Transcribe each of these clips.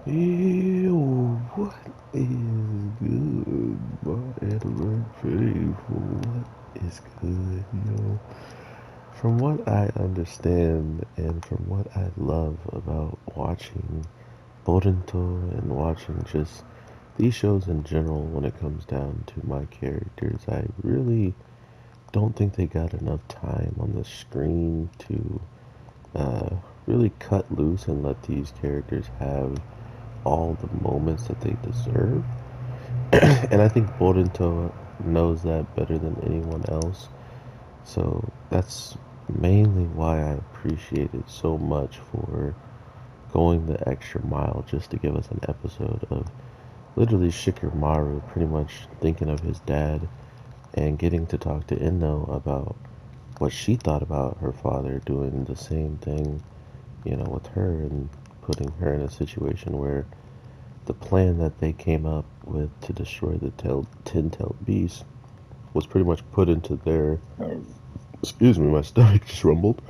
Ew, what is good, my Edward faithful? What is good, yo? From what I understand and from what I love about watching Boruto and watching just these shows in general when it comes down to my characters, I really don't think they got enough time on the screen to uh, really cut loose and let these characters have all the moments that they deserve. And I think Boruto knows that better than anyone else. So that's mainly why I appreciate it so much for going the extra mile just to give us an episode of literally Shikamaru pretty much thinking of his dad and getting to talk to Ino about what she thought about her father doing the same thing, with her and putting her in a situation where the plan that they came up with to destroy the ten-tailed beast was pretty much put into their. Excuse me, my stomach just rumbled.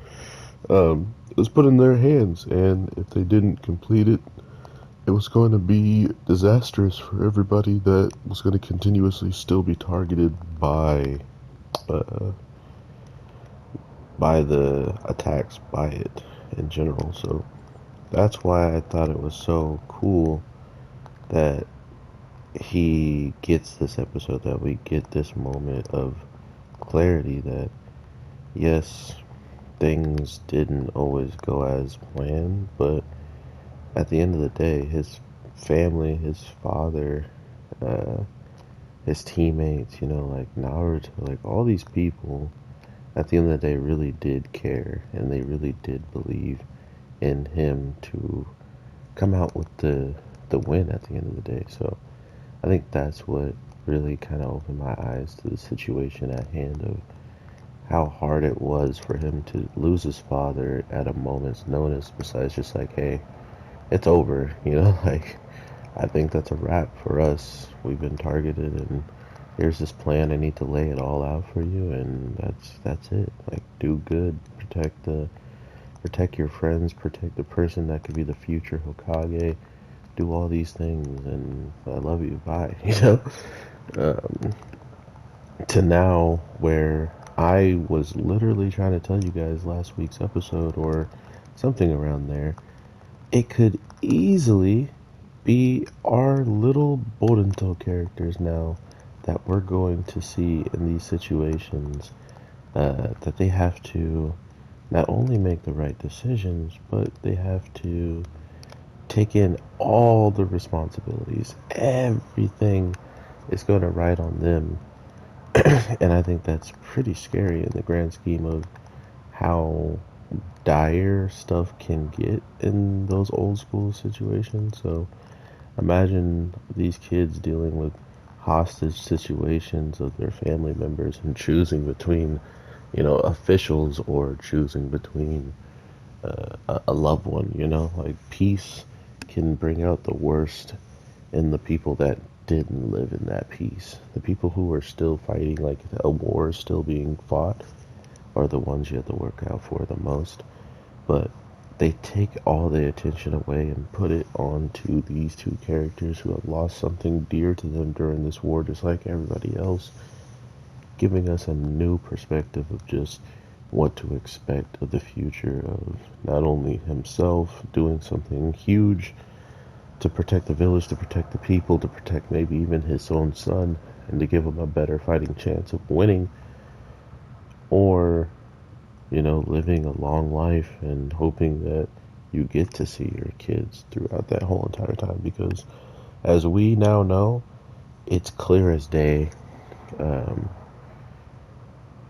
It was put in their hands, and if they didn't complete it, it was going to be disastrous for everybody that was going to continuously still be targeted uh, by the attacks by it in general. So that's why I thought it was so cool that he gets this episode, that we get this moment of clarity that yes, things didn't always go as planned, but at the end of the day, his family, his father, uh, his teammates, like Naruto, like all these people, at the end of the day, really did care and they really did believe in him to come out with the win at the end of the day. So I think that's what really kind of opened my eyes to the situation at hand of how hard it was for him to lose his father at a moment's notice, besides just like, hey, it's over, like I think that's a wrap for us. We've been targeted and here's this plan. I need to lay it all out for you and that's it. Like do good, protect your friends, protect the person that could be the future Hokage, do all these things and I love you, bye, Um, to now where I was literally trying to tell you guys last week's episode or something around there, it could easily be our little Boruto characters now that we're going to see in these situations, that they have to not only make the right decisions, but they have to take in all the responsibilities. Everything is going to ride on them. And I think that's pretty scary in the grand scheme of how dire stuff can get in those old school situations. So imagine these kids dealing with hostage situations of their family members and choosing between, officials or choosing between a loved one, like peace can bring out the worst in the people that didn't live in that peace. The people who are still fighting, like a war is still being fought, are the ones you have to work out for the most. But they take all the attention away and put it onto these two characters who have lost something dear to them during this war, just like everybody else, giving us a new perspective of just what to expect of the future of not only himself doing something huge to protect the village, to protect the people, to protect maybe even his own son, and to give him a better fighting chance of winning, or living a long life and hoping that you get to see your kids throughout that whole entire time. Because as we now know, it's clear as day. Um,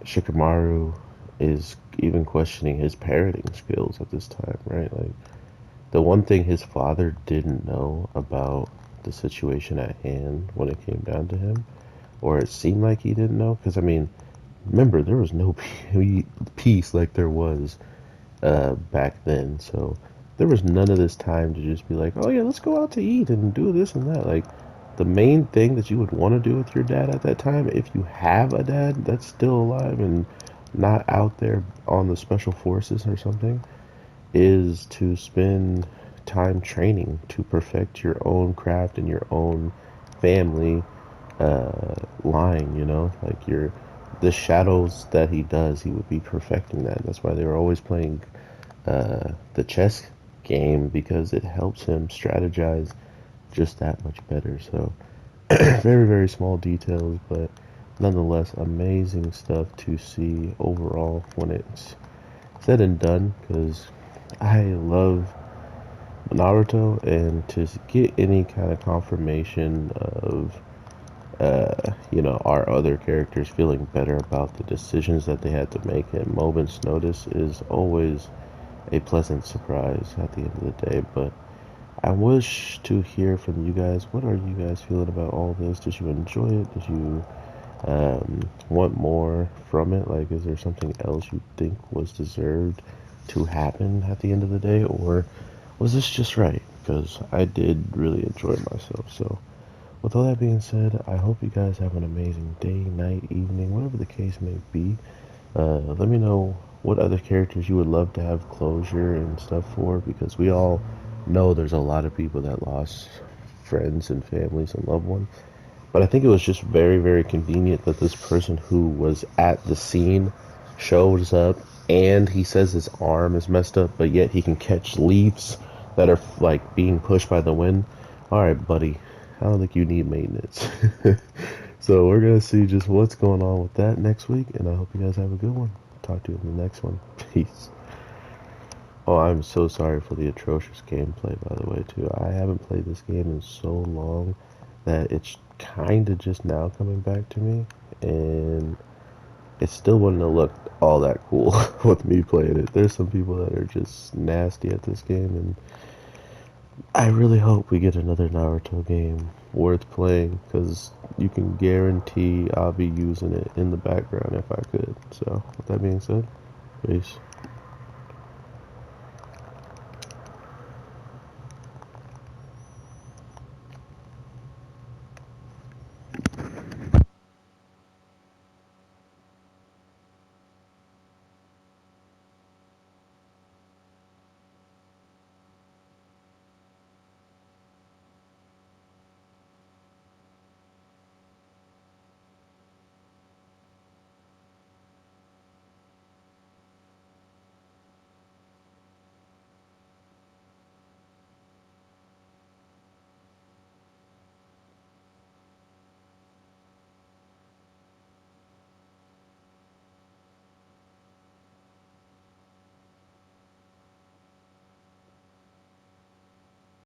Shikamaru is even questioning his parenting skills at this time, right? Like, the one thing his father didn't know about the situation at hand when it came down to him, or it seemed like he didn't know, because I mean, remember, there was no peace like there was back then. So there was none of this time to just be like, oh yeah, let's go out to eat and do this and that. Like the main thing that you would want to do with your dad at that time, if you have a dad that's still alive and not out there on the special forces or something, is to spend time training to perfect your own craft and your own family line, you know, like the shadows that he does, he would be perfecting that. That's why they were always playing the chess game, because it helps him strategize just that much better. So very, very small details, but nonetheless amazing stuff to see overall when it's said and done, because I love Naruto, and to get any kind of confirmation of our other characters feeling better about the decisions that they had to make at moment's notice is always a pleasant surprise at the end of the day. But I wish to hear from you guys. What are you guys feeling about all this? Did you enjoy it? Did you want more from it? Like, is there something else you think was deserved to happen at the end of the day? Or was this just right? Because I did really enjoy myself. So, with all that being said, I hope you guys have an amazing day, night, evening, whatever the case may be. Let me know what other characters you would love to have closure and stuff for, because we all know there's a lot of people that lost friends and families and loved ones. But I think it was just very, very convenient that this person who was at the scene shows up, and he says his arm is messed up, but yet he can catch leaves that are like being pushed by the wind. Alright, buddy, I don't think you need maintenance. So we're going to see just what's going on with that next week, and I hope you guys have a good one. Talk to you in the next one. Peace. Oh, I'm so sorry for the atrocious gameplay, by the way, too. I haven't played this game in so long that it's kind of just now coming back to me, and it still wouldn't have looked all that cool with me playing it. There's some people that are just nasty at this game, and I really hope we get another Naruto game worth playing, because you can guarantee I'll be using it in the background if I could. So, with that being said, peace.